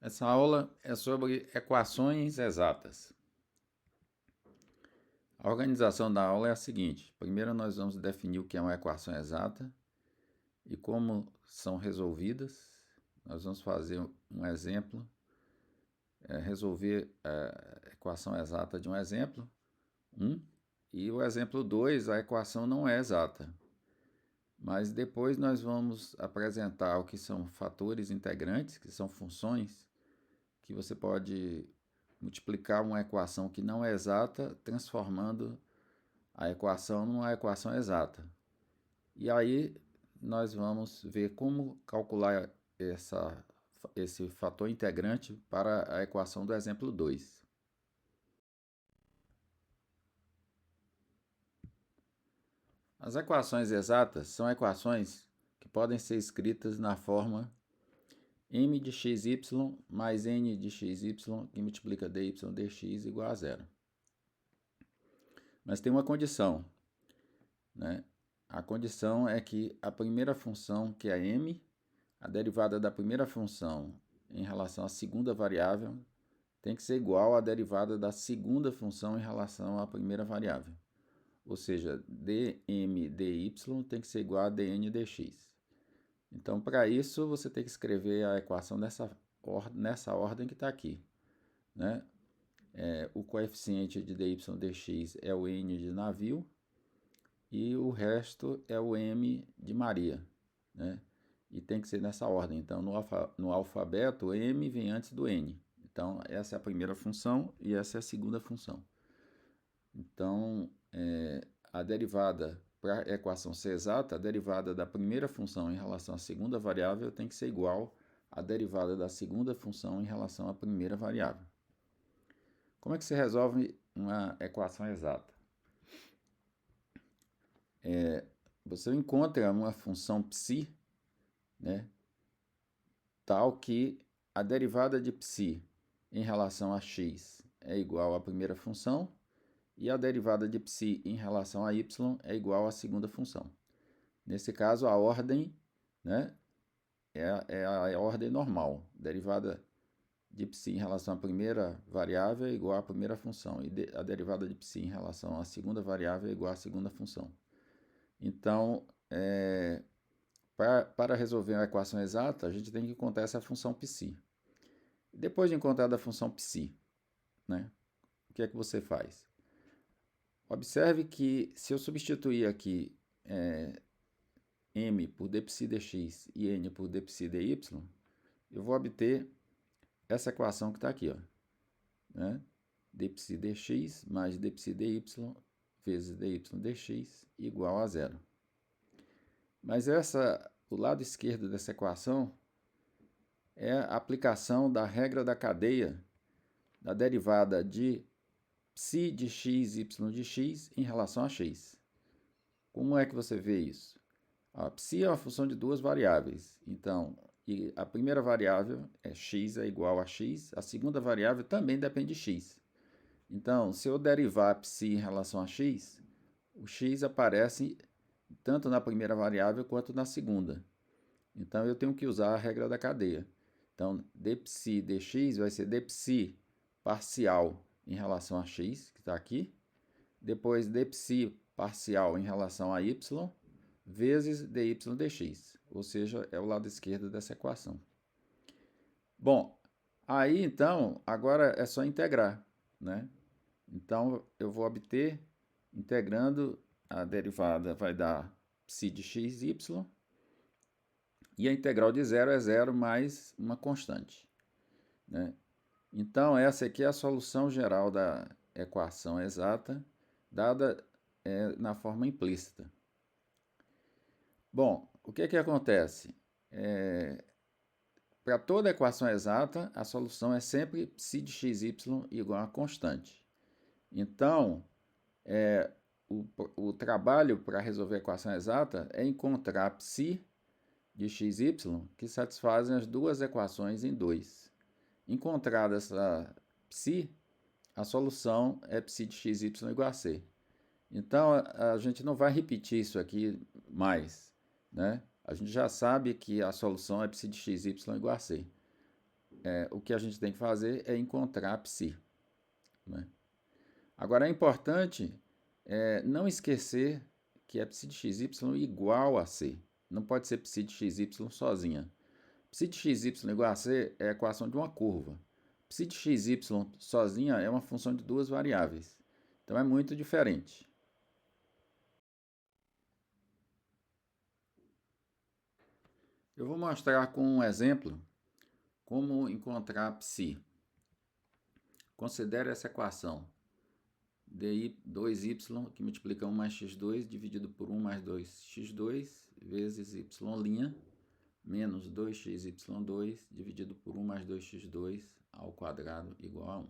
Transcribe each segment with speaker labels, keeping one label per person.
Speaker 1: Essa aula é sobre equações exatas. A organização da aula é a seguinte: primeiro nós vamos definir o que é uma equação exata e como são resolvidas. Nós vamos fazer um exemplo, resolver a equação exata de um exemplo 1, e o exemplo 2, a equação não é exata. Mas depois nós vamos apresentar o que são fatores integrantes, que são funções que você pode multiplicar uma equação que não é exata, transformando a equação numa equação exata. E aí nós vamos ver como calcular esse fator integrante para a equação do exemplo 2. As equações exatas são equações que podem ser escritas na forma m de xy mais n de xy que multiplica dy dx igual a zero. Mas tem uma condição, né? A condição é que a primeira função, que é m, a derivada da primeira função em relação à segunda variável, tem que ser igual à derivada da segunda função em relação à primeira variável. Ou seja, dm dy tem que ser igual a dn dx. Então, para isso, você tem que escrever a equação nessa ordem que está aqui, né? O coeficiente de dy dx é o n de navio e o resto é o m de Maria, né? E tem que ser nessa ordem. Então, no alfabeto, o m vem antes do n. Então, essa é a primeira função e essa é a segunda função. Então, a derivada, para a equação ser exata, a derivada da primeira função em relação à segunda variável tem que ser igual à derivada da segunda função em relação à primeira variável. Como é que se resolve uma equação exata? Você encontra uma função psi, né, tal que a derivada de psi em relação a x é igual à primeira função e a derivada de psi em relação a y é igual à segunda função. Nesse caso, a ordem, né, é a ordem normal. Derivada de psi em relação à primeira variável é igual à primeira função e a derivada de psi em relação à segunda variável é igual à segunda função. Então, para resolver uma equação exata, a gente tem que encontrar essa função psi. Depois de encontrar a função psi, né, o que é que você faz? Observe que se eu substituir aqui m por dψ dx e n por dψ dy, eu vou obter essa equação que está aqui, ó, né? Dψ dx mais dψ dy vezes dy dx igual a zero. Mas o lado esquerdo dessa equação é a aplicação da regra da cadeia da derivada de psi de x, y de x em relação a x. Como é que você vê isso? A psi é uma função de duas variáveis. Então, a primeira variável é x é igual a x, a segunda variável também depende de x. Então, se eu derivar psi em relação a x, o x aparece tanto na primeira variável quanto na segunda. Então, eu tenho que usar a regra da cadeia. Então, dψ dx vai ser dψ parcial em relação a x, que está aqui. Depois, dψ parcial em relação a y, vezes dy dx. Ou seja, é o lado esquerdo dessa equação. Bom, aí então, agora é só integrar, né? Então, eu vou obter, integrando, a derivada vai dar psi de x, y, e a integral de zero é zero mais uma constante, né? Então, essa aqui é a solução geral da equação exata, dada na forma implícita. Bom, o que acontece? Para toda equação exata, a solução é sempre psi de xy igual a constante. Então, o trabalho para resolver a equação exata é encontrar psi de xy que satisfazem as duas equações em 2. Encontrada essa psi, a solução é psi de xy igual a c. Então, a gente não vai repetir isso aqui mais, né? A gente já sabe que a solução é psi de xy igual a c. o que a gente tem que fazer é encontrar psi, né? Agora é importante não esquecer que é psi de xy igual a c. Não pode ser psi de xy sozinha. Psi de xy igual a c é a equação de uma curva. Psi de xy sozinha é uma função de duas variáveis. Então é muito diferente. Eu vou mostrar com um exemplo como encontrar psi. Considere essa equação. DI 2y que multiplica 1 mais x2 dividido por 1 mais 2x2 vezes y' menos 2xy2 dividido por 1 mais 2x2 ao quadrado igual a 1.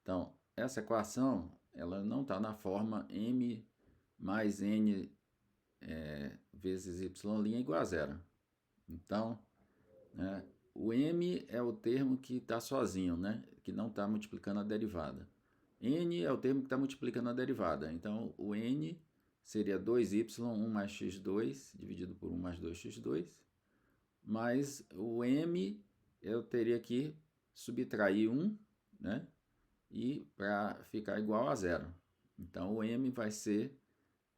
Speaker 1: Então, essa equação ela não está na forma m mais n vezes y' igual a zero. Então, o m é o termo que está sozinho, né? Que não está multiplicando a derivada. N é o termo que está multiplicando a derivada. Então, o n seria 2y, 1 mais x2, dividido por 1 mais 2x2. Mas o m eu teria que subtrair 1, né? E para ficar igual a zero. Então, o m vai ser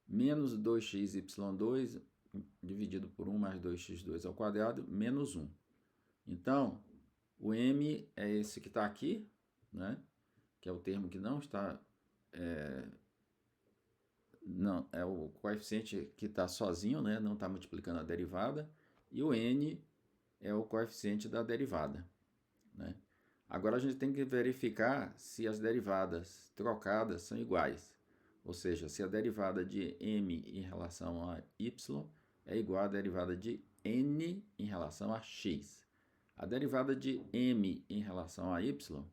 Speaker 1: menos 2xy2 dividido por 1 mais 2x2 ao quadrado, menos 1. Então, o m é esse que está aqui, né? Que é o termo que não está... não, é o coeficiente que está sozinho, né? Não está multiplicando a derivada. E o n é o coeficiente da derivada, né? Agora a gente tem que verificar se as derivadas trocadas são iguais. Ou seja, se a derivada de m em relação a y é igual à derivada de n em relação a x. A derivada de m em relação a y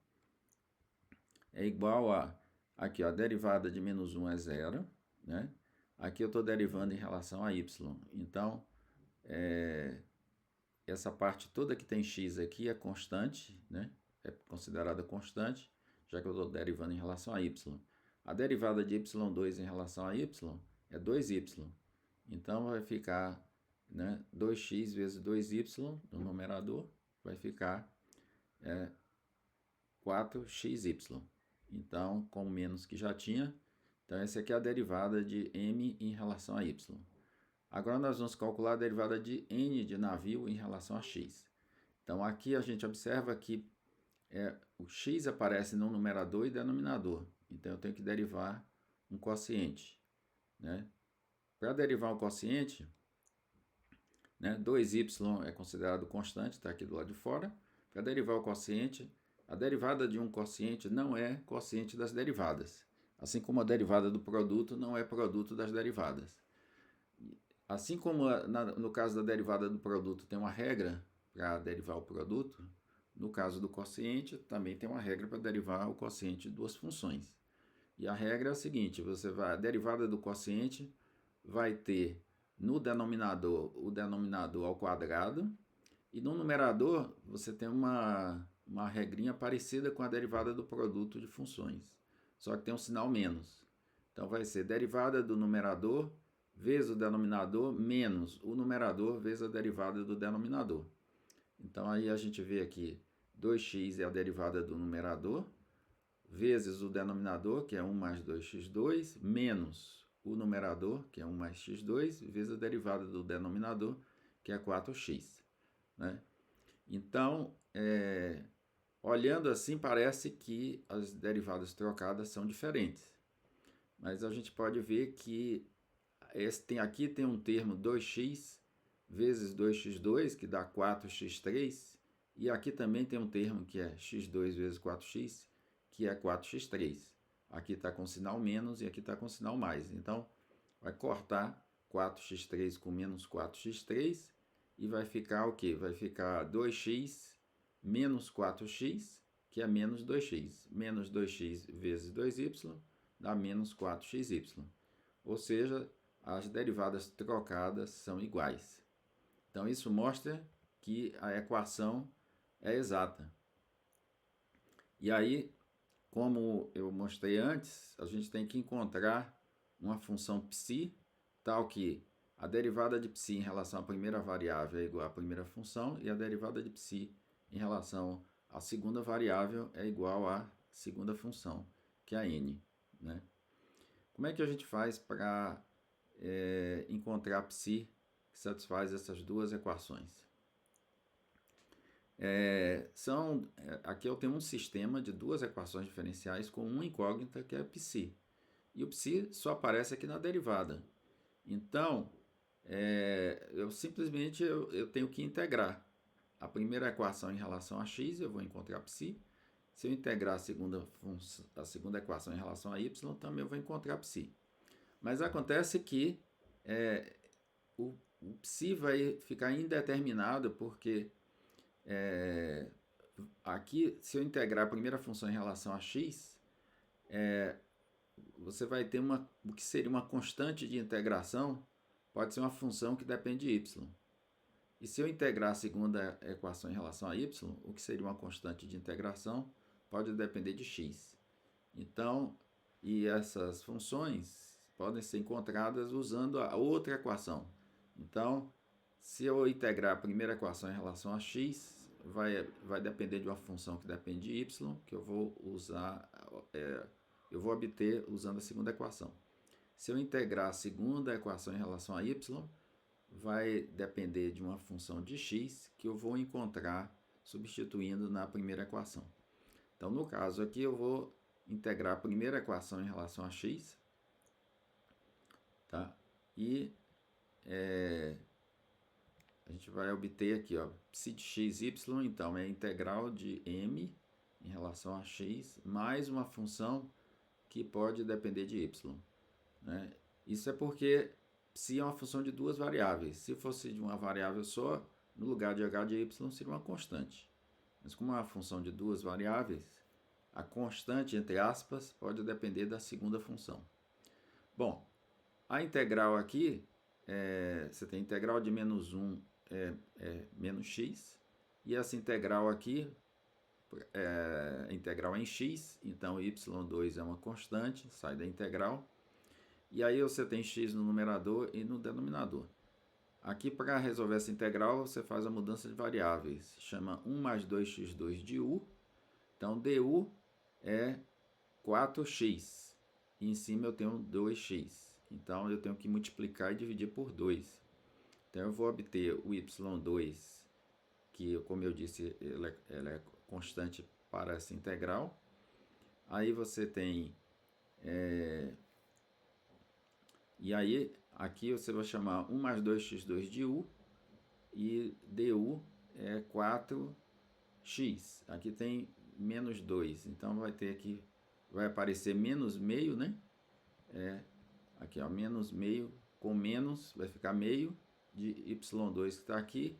Speaker 1: é igual a... Aqui, ó, a derivada de menos 1 é zero, né? Aqui eu estou derivando em relação a y. Então, essa parte toda que tem x aqui é constante, né? É considerada constante, já que eu estou derivando em relação a y. A derivada de y2 em relação a y é 2y. Então, vai ficar, né, 2x vezes 2y no numerador, vai ficar 4xy. Então, com menos que já tinha, então essa aqui é a derivada de m em relação a y. Agora nós vamos calcular a derivada de n de navio em relação a x. Então aqui a gente observa que o x aparece no numerador e denominador. Então eu tenho que derivar um quociente, né? Para derivar um quociente, né, 2y é considerado constante, está aqui do lado de fora. Para derivar o quociente, a derivada de um quociente não é quociente das derivadas, assim como a derivada do produto não é produto das derivadas. Assim como no caso da derivada do produto tem uma regra para derivar o produto, no caso do quociente também tem uma regra para derivar o quociente de duas funções. E a regra é a seguinte: a derivada do quociente vai ter no denominador o denominador ao quadrado, e no numerador você tem uma regrinha parecida com a derivada do produto de funções, só que tem um sinal menos. Então vai ser derivada do numerador vezes o denominador menos o numerador vezes a derivada do denominador. Então aí a gente vê aqui 2x é a derivada do numerador vezes o denominador, que é 1 mais 2x2, menos o numerador, que é 1 mais x2, vezes a derivada do denominador, que é 4x, né? Então, olhando assim, parece que as derivadas trocadas são diferentes. Mas a gente pode ver que aqui tem um termo 2x vezes 2x2, que dá 4x3, e aqui também tem um termo que é x2 vezes 4x, que é 4x3. Aqui está com sinal menos e aqui está com sinal mais. Então, vai cortar 4x3 com menos 4x3 e vai ficar o quê? Vai ficar 2x menos 4x, que é menos 2x. Menos 2x vezes 2y dá menos 4xy. Ou seja, as derivadas trocadas são iguais. Então, isso mostra que a equação é exata. E aí, como eu mostrei antes, a gente tem que encontrar uma função psi tal que a derivada de psi em relação à primeira variável é igual à primeira função e a derivada de psi em relação à segunda variável é igual à segunda função, que é a n, né? Como é que a gente faz para encontrar psi que satisfaz essas duas equações? Aqui eu tenho um sistema de duas equações diferenciais com uma incógnita que é psi. E o psi só aparece aqui na derivada. Então, eu simplesmente tenho que integrar a primeira equação em relação a x, eu vou encontrar psi. Se eu integrar a segunda equação em relação a y, também eu vou encontrar psi. Mas acontece que o psi vai ficar indeterminado porque aqui, se eu integrar a primeira função em relação a x, você vai ter o que seria uma constante de integração, pode ser uma função que depende de y. E se eu integrar a segunda equação em relação a y, o que seria uma constante de integração, pode depender de x. Então, e essas funções podem ser encontradas usando a outra equação. Então, se eu integrar a primeira equação em relação a x, vai depender de uma função que depende de y, que eu vou usar, eu vou obter usando a segunda equação. Se eu integrar a segunda equação em relação a y, vai depender de uma função de x que eu vou encontrar substituindo na primeira equação. Então, no caso aqui, eu vou integrar a primeira equação em relação a x, tá? E a gente vai obter aqui, ó, psi de x, y, então é a integral de m em relação a x, mais uma função que pode depender de y, né? Isso é porque psi é uma função de duas variáveis. Se fosse de uma variável só, no lugar de h de y seria uma constante. Mas como é uma função de duas variáveis, a constante, entre aspas, pode depender da segunda função. Bom, a integral aqui, você tem integral de menos 1 menos x, e essa integral aqui integral em x, então y2 é uma constante, sai da integral. E aí você tem x no numerador e no denominador. Aqui, para resolver essa integral, você faz a mudança de variáveis. Chama 1 mais 2x2 de u. Então, du é 4x. E em cima eu tenho 2x. Então, eu tenho que multiplicar e dividir por 2. Então, eu vou obter o y2, que, como eu disse, ela é constante para essa integral. Aí você tem... E aí, aqui você vai chamar 1 mais 2x2 de u, e du é 4x. Aqui tem menos 2, então vai ter aqui, vai aparecer menos meio, né? Aqui, ó, menos meio com menos, vai ficar meio de y2 que está aqui,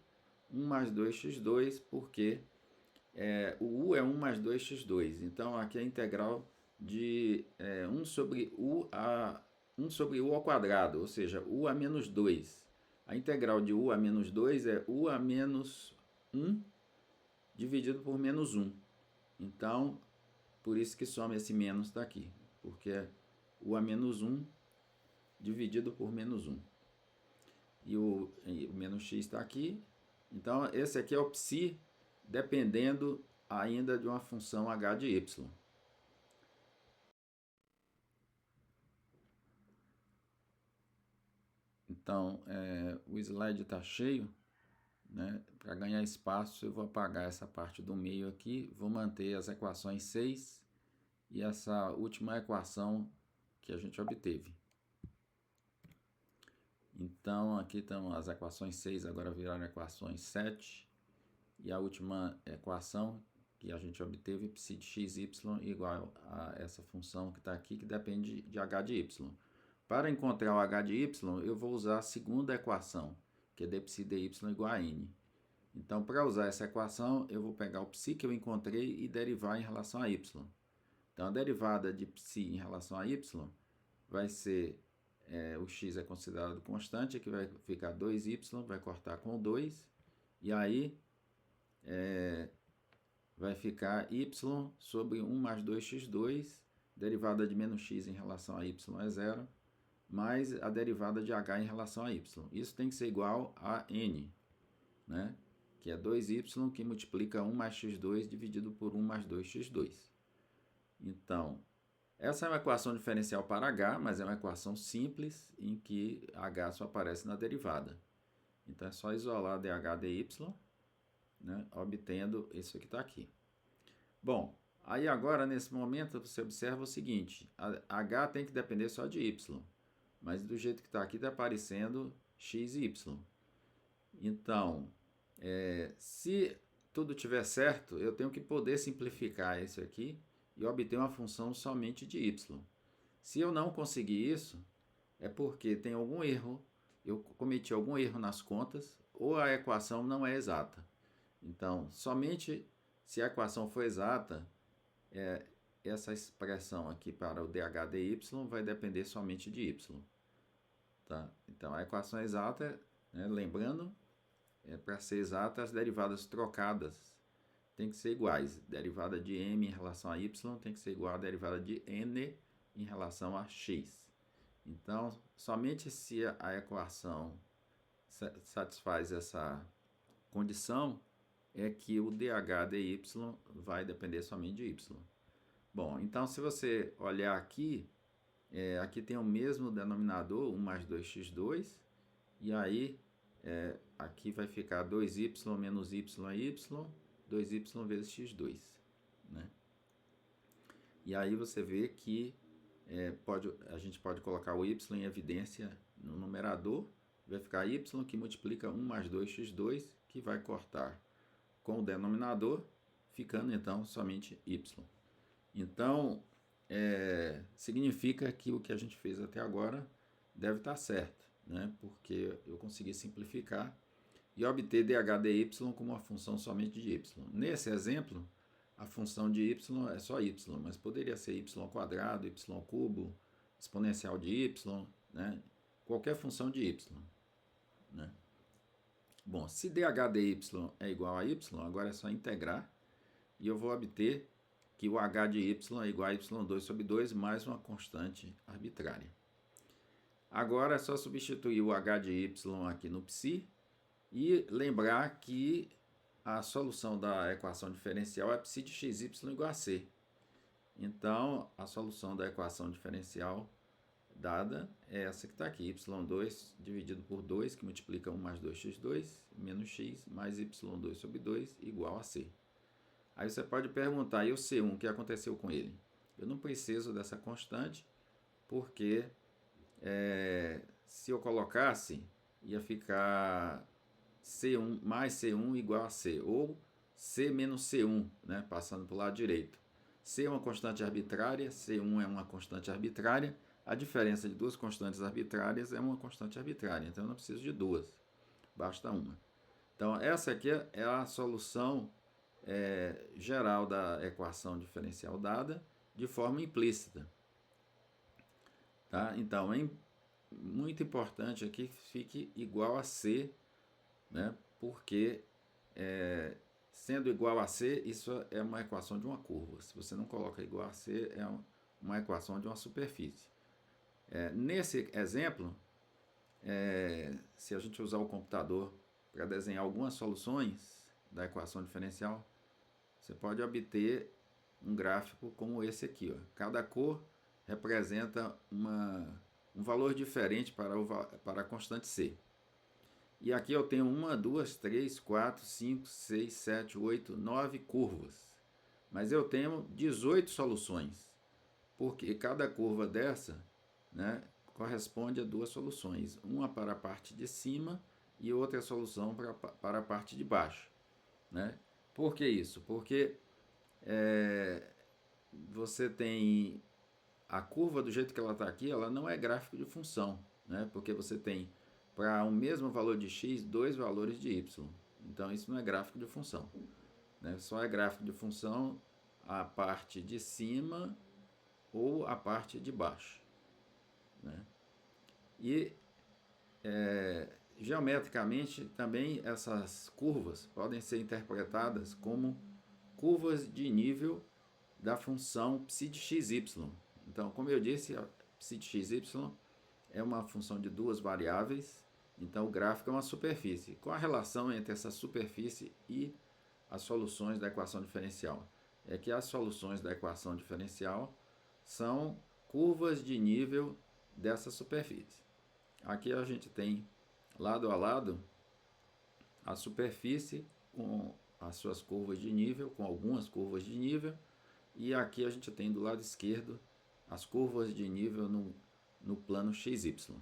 Speaker 1: 1 mais 2x2, porque o u é 1 mais 2x2. Então, aqui é a integral de 1 sobre u ao quadrado, ou seja, u a menos 2. A integral de u a menos 2 é u a menos 1 dividido por menos 1. Então, por isso que soma esse menos está aqui, porque é u a menos 1 dividido por menos 1. E o menos x está aqui. Então, esse aqui é o psi, dependendo ainda de uma função h de y. Então, o slide está cheio, né? Para ganhar espaço, eu vou apagar essa parte do meio aqui, vou manter as equações 6 e essa última equação que a gente obteve. Então, aqui estão as equações 6, agora viraram equações 7, e a última equação que a gente obteve, psi de x, y, igual a essa função que está aqui, que depende de h de y. Para encontrar o h de y, eu vou usar a segunda equação, que é d psi dy igual a n. Então, para usar essa equação, eu vou pegar o psi que eu encontrei e derivar em relação a y. Então, a derivada de psi em relação a y vai ser, o x é considerado constante, aqui vai ficar 2y, vai cortar com 2, e aí vai ficar y sobre 1 mais 2x2, derivada de menos x em relação a y é zero, mais a derivada de h em relação a y. Isso tem que ser igual a n, né? que é 2y que multiplica 1 mais x2 dividido por 1 mais 2x2. Então, essa é uma equação diferencial para h, mas é uma equação simples em que h só aparece na derivada. Então, é só isolar dh dy, né, obtendo isso que está aqui. Bom, aí agora, nesse momento, você observa o seguinte, h tem que depender só de y, mas do jeito que está aqui, está aparecendo x e y. Então, se tudo estiver certo, eu tenho que poder simplificar isso aqui e obter uma função somente de y. Se eu não conseguir isso, é porque tem algum erro, eu cometi algum erro nas contas, ou a equação não é exata. Então, somente se a equação for exata, essa expressão aqui para o dh dy vai depender somente de y. Tá? Então, a equação é exata, né, lembrando, para ser exata, as derivadas trocadas tem que ser iguais. Derivada de m em relação a y tem que ser igual à derivada de n em relação a x. Então, somente se a equação satisfaz essa condição, é que o dh dy vai depender somente de y. Bom, então se você olhar aqui, aqui tem o mesmo denominador, 1 mais 2x2, e aí aqui vai ficar 2y menos y é y, 2y vezes x2. Né? E aí você vê que a gente pode colocar o y em evidência no numerador, vai ficar y que multiplica 1 mais 2x2, que vai cortar com o denominador, ficando então somente y. Então, significa que o que a gente fez até agora deve estar certo, né? Porque eu consegui simplificar e obter dh dy como uma função somente de y. Nesse exemplo, a função de y é só y, mas poderia ser y quadrado, y cubo, exponencial de y, né? Qualquer função de y. Né? Bom, se dh dy é igual a y, agora é só integrar e eu vou obter que o h de y é igual a y2 sobre 2 mais uma constante arbitrária. Agora é só substituir o h de y aqui no psi e lembrar que a solução da equação diferencial é psi de xy igual a c. Então, a solução da equação diferencial dada é essa que está aqui, y2 dividido por 2, que multiplica 1 mais 2x2, menos x mais y2 sobre 2 igual a c. Aí você pode perguntar, e o C1, o que aconteceu com ele? Eu não preciso dessa constante, porque se eu colocasse, ia ficar C1 mais C1 igual a C, ou C menos C1, né, passando para o lado direito. C é uma constante arbitrária, C1 é uma constante arbitrária, a diferença de duas constantes arbitrárias é uma constante arbitrária, então eu não preciso de duas, basta uma. Então, essa aqui é a solução geral da equação diferencial dada de forma implícita. Tá? Então, é muito importante aqui que fique igual a C, né? Porque sendo igual a C, isso é uma equação de uma curva. Se você não coloca igual a C, é uma equação de uma superfície. Nesse exemplo, se a gente usar o computador para desenhar algumas soluções da equação diferencial, você pode obter um gráfico como esse aqui. Ó. Cada cor representa um valor diferente para a constante C. E aqui eu tenho 1, 2, 3, 4, 5, 6, 7, 8, 9 curvas. Mas eu tenho 18 soluções, porque cada curva dessa, né, corresponde a duas soluções. Uma para a parte de cima e outra solução para a parte de baixo. Né? Por que isso? Porque você tem a curva do jeito que ela está aqui, ela não é gráfico de função, né? Porque você tem para o mesmo valor de x, dois valores de y. Então, isso não é gráfico de função. Né? Só é gráfico de função a parte de cima ou a parte de baixo. Né? E geometricamente, também essas curvas podem ser interpretadas como curvas de nível da função psi de xy. Então, como eu disse, a psi de xy é uma função de duas variáveis Então, o gráfico é uma superfície. Qual a relação entre essa superfície e as soluções da equação diferencial? É que as soluções da equação diferencial são curvas de nível dessa superfície. Aqui a gente tem lado a lado a superfície com as suas curvas de nível, com algumas curvas de nível, e aqui a gente tem do lado esquerdo as curvas de nível no plano XY.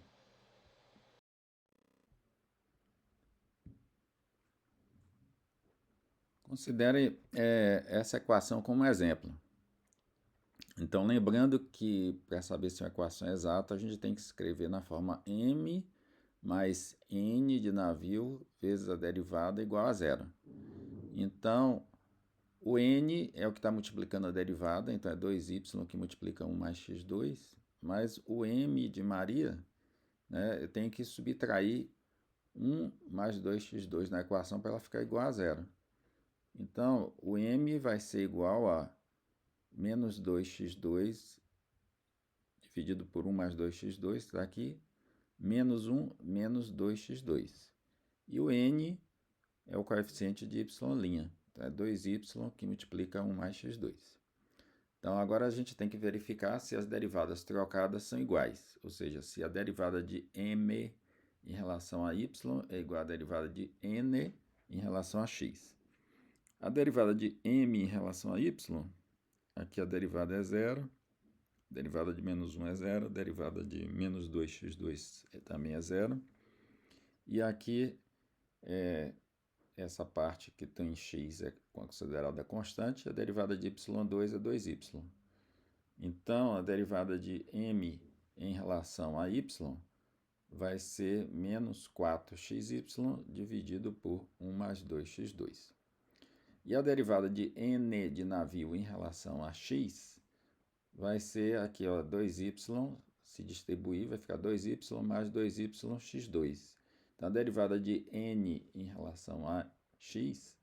Speaker 1: Considere essa equação como exemplo. Então, lembrando que para saber se uma equação é exata, a gente tem que escrever na forma m mais n de navio vezes a derivada igual a zero. Então, o n é o que está multiplicando a derivada, então é 2y que multiplica 1 mais x2, mas o m de Maria, né, eu tenho que subtrair 1 mais 2x2 na equação para ela ficar igual a zero. Então, o m vai ser igual a menos 2x2 dividido por 1 mais 2x2, está aqui, menos 1 menos 2x2. E o n é o coeficiente de y', então é 2y que multiplica 1 mais x2. Então, agora a gente tem que verificar se as derivadas trocadas são iguais, ou seja, se a derivada de m em relação a y é igual à derivada de n em relação a x. A derivada de m em relação a y, aqui a derivada é zero, a derivada de menos 1 é zero, a derivada de menos 2x2 também é zero. E aqui, essa parte que tem x é considerada constante, a derivada de y2 é 2y. Então, a derivada de m em relação a y vai ser menos 4xy dividido por 1 mais 2x2. E a derivada de n de navio em relação a x vai ser aqui, ó, 2y, se distribuir, vai ficar 2y mais 2yx2. Então, a derivada de n em relação a x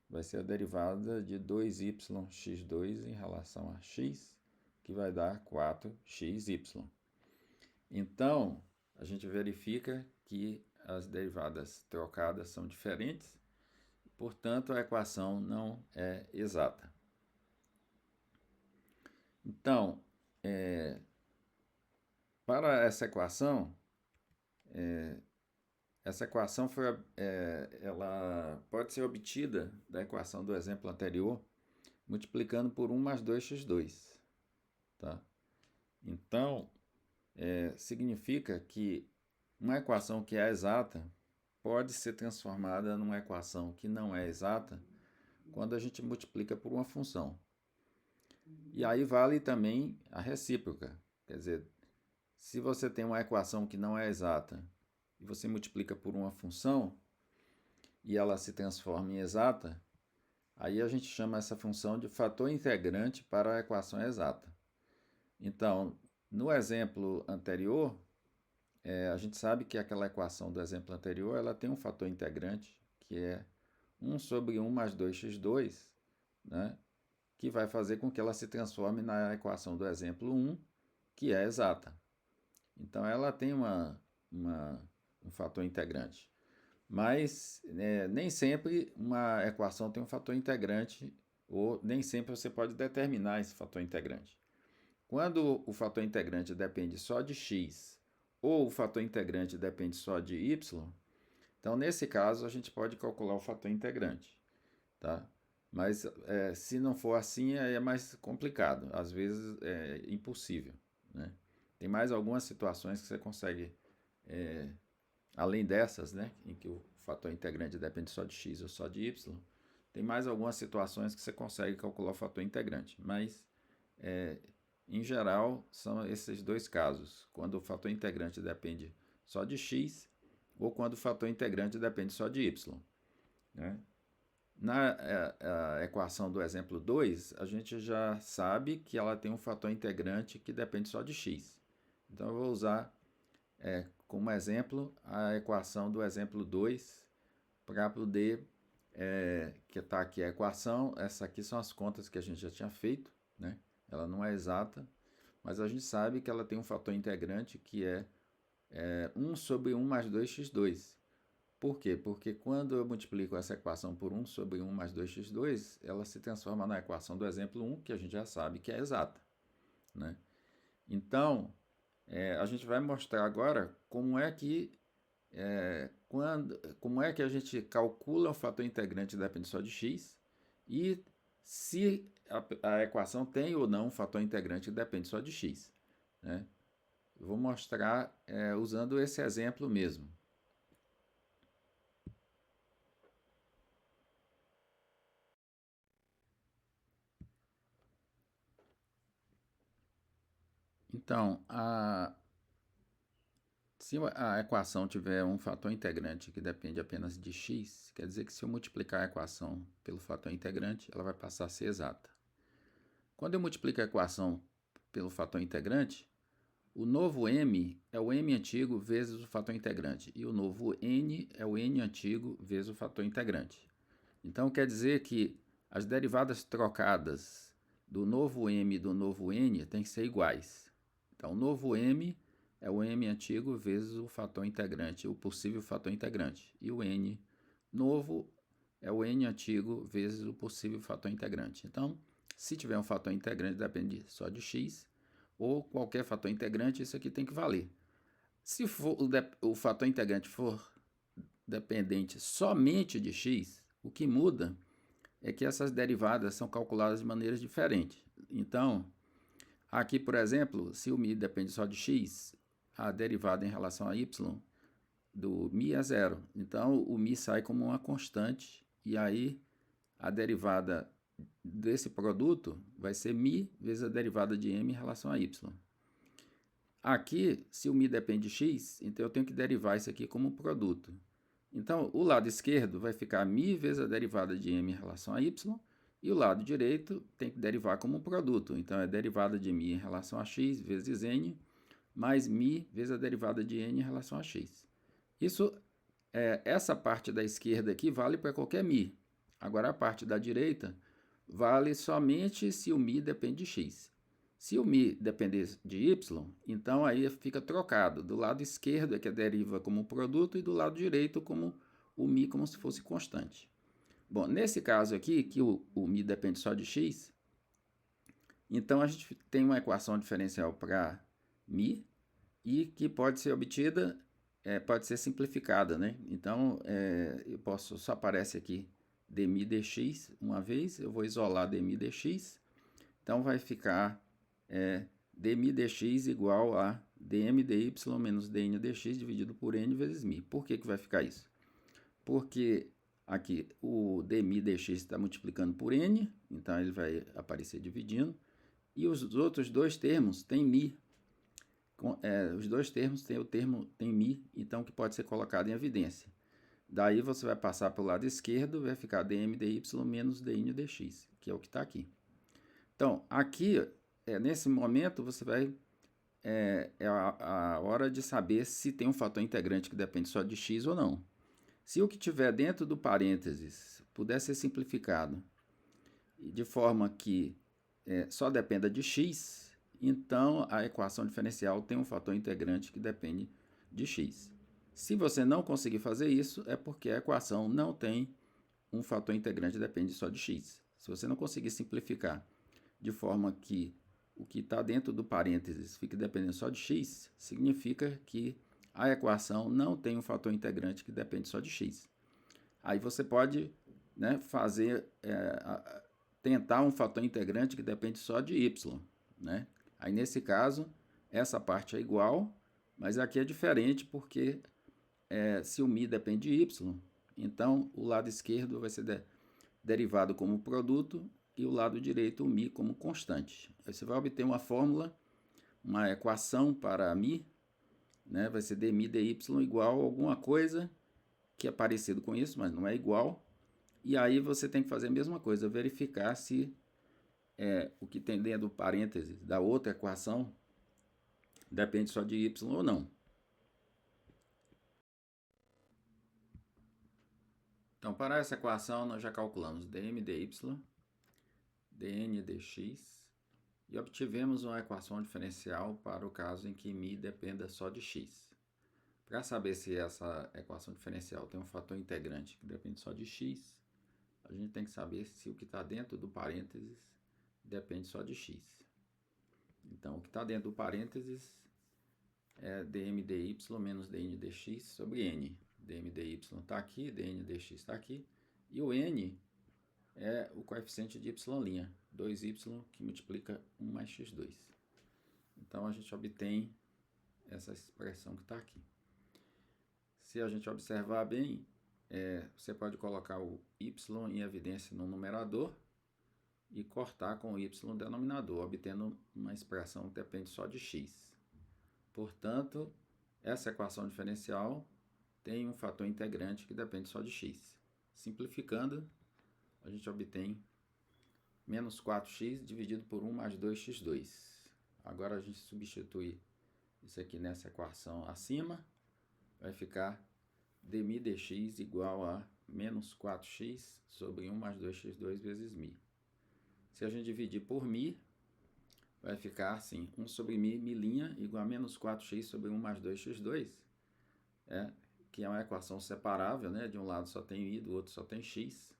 Speaker 1: vai ser a derivada de 2yx2 em relação a x, que vai dar 4xy. Então, a gente verifica que as derivadas trocadas são diferentes, portanto, a equação não é exata. Então, para essa equação ela pode ser obtida da equação do exemplo anterior, multiplicando por 1 mais 2x2. Tá? Então, significa que uma equação que é exata pode ser transformada numa equação que não é exata quando a gente multiplica por uma função. E aí vale também a recíproca. Quer dizer, se você tem uma equação que não é exata e você multiplica por uma função e ela se transforma em exata, aí a gente chama essa função de fator integrante para a equação exata. Então, no exemplo anterior, a gente sabe que aquela equação do exemplo anterior ela tem um fator integrante, que é 1 sobre 1 mais 2x2, né, que vai fazer com que ela se transforme na equação do exemplo 1, que é exata. Então, ela tem um fator integrante. Mas nem sempre uma equação tem um fator integrante, ou nem sempre você pode determinar esse fator integrante. Quando o fator integrante depende só de x, ou o fator integrante depende só de y, então nesse caso a gente pode calcular o fator integrante. Tá? Mas se não for assim, é mais complicado, às vezes é impossível. Né? Tem mais algumas situações que você consegue, além dessas, né, em que o fator integrante depende só de x ou só de y, tem mais algumas situações que você consegue calcular o fator integrante, mas em geral são esses dois casos, quando o fator integrante depende só de x ou quando o fator integrante depende só de y. Né? Na equação do exemplo 2, a gente já sabe que ela tem um fator integrante que depende só de x. Então, eu vou usar como exemplo a equação do exemplo 2 para poder, que está aqui a equação, essa aqui são as contas que a gente já tinha feito, né? Ela não é exata, mas a gente sabe que ela tem um fator integrante que é 1 sobre 1 mais 2x2. Por quê? Porque quando eu multiplico essa equação por 1 sobre 1 mais 2x2, ela se transforma na equação do exemplo 1, que a gente já sabe que é exata, né? Então, a gente vai mostrar agora como é que como é que a gente calcula o fator integrante depende só de x e se a equação tem ou não um fator integrante que depende só de x, né? Eu vou mostrar usando esse exemplo mesmo. Então, se a equação tiver um fator integrante que depende apenas de x, quer dizer que se eu multiplicar a equação pelo fator integrante, ela vai passar a ser exata. Quando eu multiplico a equação pelo fator integrante, o novo m é o m antigo vezes o fator integrante, e o novo n é o n antigo vezes o fator integrante. Então, quer dizer que as derivadas trocadas do novo m e do novo n têm que ser iguais. Então, o novo m é o m antigo vezes o fator integrante, o possível fator integrante. E o n novo é o n antigo vezes o possível fator integrante. Então, se tiver um fator integrante, depende só de x, ou qualquer fator integrante, isso aqui tem que valer. Se for o fator integrante for dependente somente de x, o que muda é que essas derivadas são calculadas de maneiras diferentes. Então, aqui, por exemplo, se o mi depende só de x, a derivada em relação a y do mi é zero. Então, o mi sai como uma constante, e aí a derivada desse produto vai ser mi vezes a derivada de m em relação a y. Aqui, se o mi depende de x, então eu tenho que derivar isso aqui como produto. Então, o lado esquerdo vai ficar mi vezes a derivada de m em relação a y, e o lado direito tem que derivar como produto. Então, é a derivada de mi em relação a x vezes n, mais mi vezes a derivada de n em relação a x. Essa parte da esquerda aqui vale para qualquer mi. Agora, a parte da direita vale somente se o mi depende de x. Se o mi depender de y, então aí fica trocado. Do lado esquerdo é que deriva como produto e do lado direito como o mi como se fosse constante. Bom, nesse caso aqui, que o mi depende só de x, então a gente tem uma equação diferencial para mi e que pode ser obtida, pode ser simplificada, né? Então, só aparece aqui dmi dx uma vez, eu vou isolar dmi dx, então vai ficar dmi dx igual a dm dy menos dn dx dividido por n vezes mi. Por que vai ficar isso? Porque aqui o dmi dx está multiplicando por n, então ele vai aparecer dividindo, e os outros dois termos têm mi. Os dois termos têm o termo tem mi, então que pode ser colocado em evidência. Daí você vai passar para o lado esquerdo, vai ficar dm dy menos dn dx, que é o que está aqui. Então, aqui, nesse momento, você vai... É a hora de saber se tem um fator integrante que depende só de x ou não. Se o que tiver dentro do parênteses puder ser simplificado de forma que só dependa de x, então a equação diferencial tem um fator integrante que depende de x. Se você não conseguir fazer isso, é porque a equação não tem um fator integrante que depende só de x. Se você não conseguir simplificar de forma que o que está dentro do parênteses fique dependendo só de x, significa que a equação não tem um fator integrante que depende só de x. Aí você pode tentar um fator integrante que depende só de y, né? Aí nesse caso, essa parte é igual, mas aqui é diferente porque se o mi depende de y, então o lado esquerdo vai ser derivado como produto e o lado direito o mi como constante. Aí você vai obter uma fórmula, uma equação para mi, né? Vai ser dmi dy igual a alguma coisa que é parecido com isso, mas não é igual. E aí você tem que fazer a mesma coisa, verificar se o que tem dentro do parêntese da outra equação depende só de y ou não. Então, para essa equação, nós já calculamos dm dy, dn dx, e obtivemos uma equação diferencial para o caso em que mi dependa só de x. Para saber se essa equação diferencial tem um fator integrante que depende só de x, a gente tem que saber se o que está dentro do parênteses depende só de x. Então, o que está dentro do parênteses é dm dy menos dn dx sobre n. dm dy está aqui, dn dx está aqui. E o n é o coeficiente de y', 2y que multiplica 1 mais x2. Então, a gente obtém essa expressão que está aqui. Se a gente observar bem, você pode colocar o y em evidência no numerador e cortar com o y no denominador, obtendo uma expressão que depende só de x. Portanto, essa equação diferencial tem um fator integrante que depende só de x. Simplificando, a gente obtém menos 4x dividido por 1 mais 2x2. Agora a gente substitui isso aqui nessa equação acima, vai ficar dmi dx igual a menos 4x sobre 1 mais 2x2 vezes μ. Se a gente dividir por μ, vai ficar assim, 1 sobre μ' igual a menos 4x sobre 1 mais 2x2, que é uma equação separável, né? De um lado só tem i, do outro só tem x.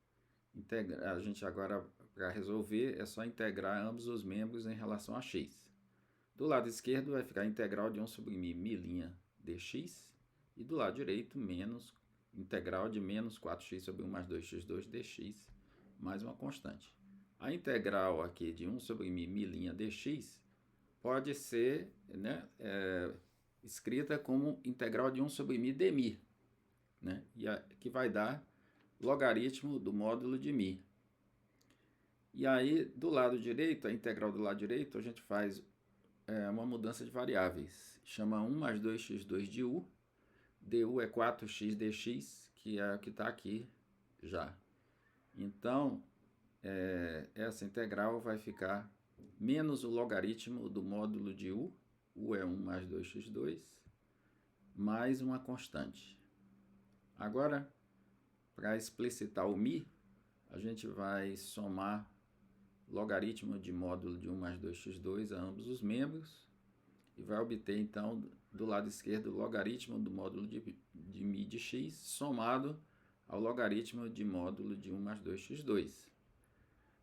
Speaker 1: A gente agora, para resolver, é só integrar ambos os membros em relação a x. Do lado esquerdo vai ficar a integral de 1 sobre μ' dx, e do lado direito, menos integral de menos 4x sobre 1 mais 2x2 dx, mais uma constante. A integral aqui de 1 sobre μ' dx pode ser, né, escrita como integral de 1 sobre μ dμ, né, que vai dar logaritmo do módulo de μ. E aí, do lado direito, a integral do lado direito, a gente faz uma mudança de variáveis. Chama 1 mais 2x2 de u. du é 4x dx, que é o que está aqui já. Então, essa integral vai ficar menos o logaritmo do módulo de u é 1 mais 2x2, mais uma constante. Agora, para explicitar o μ, a gente vai somar logaritmo de módulo de 1 mais 2x2 a ambos os membros, e vai obter, então, do lado esquerdo, o logaritmo do módulo de μ de x, somado ao logaritmo de módulo de 1 mais 2x2.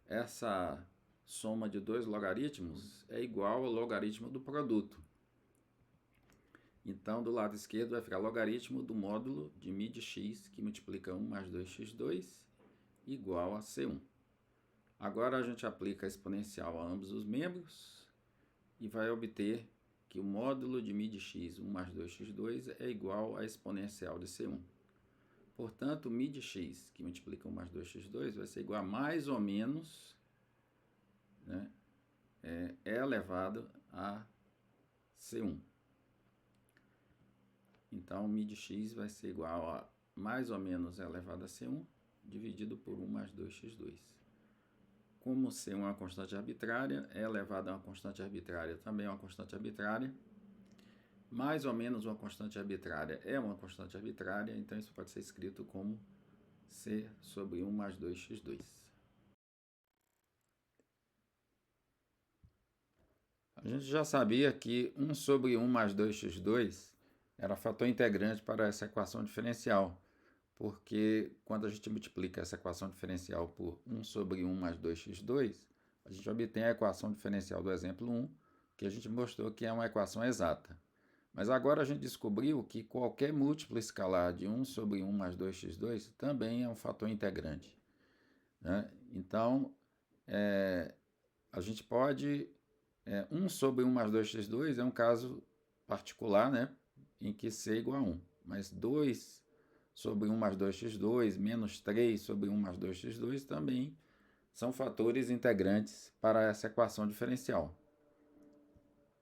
Speaker 1: Essa soma de dois logaritmos é igual ao logaritmo do produto. Então, do lado esquerdo vai ficar logaritmo do módulo de μ de x, que multiplica 1 mais 2x2, igual a C1. Agora, a gente aplica a exponencial a ambos os membros e vai obter que o módulo de μ de x, 1 mais 2x2, é igual à exponencial de C1. Portanto, μ de x, que multiplica 1 mais 2x2, vai ser igual a mais ou menos, né, e elevado a C1. Então, μ de x vai ser igual a mais ou menos elevado a C1, dividido por 1 mais 2x2. Como C1 é uma constante arbitrária, e elevado a uma constante arbitrária também é uma constante arbitrária. Mais ou menos uma constante arbitrária é uma constante arbitrária, então isso pode ser escrito como C sobre 1 mais 2x2. A gente já sabia que 1 sobre 1 mais 2x2 era fator integrante para essa equação diferencial, porque quando a gente multiplica essa equação diferencial por 1 sobre 1 mais 2x2, a gente obtém a equação diferencial do exemplo 1, que a gente mostrou que é uma equação exata. Mas agora a gente descobriu que qualquer múltiplo escalar de 1 sobre 1 mais 2x2 também é um fator integrante, né? Então, a gente pode... 1 sobre 1 mais 2x2 é um caso particular, né, em que C é igual a 1. Mas 2 sobre 1 mais 2x2, menos 3 sobre 1 mais 2x2 também são fatores integrantes para essa equação diferencial.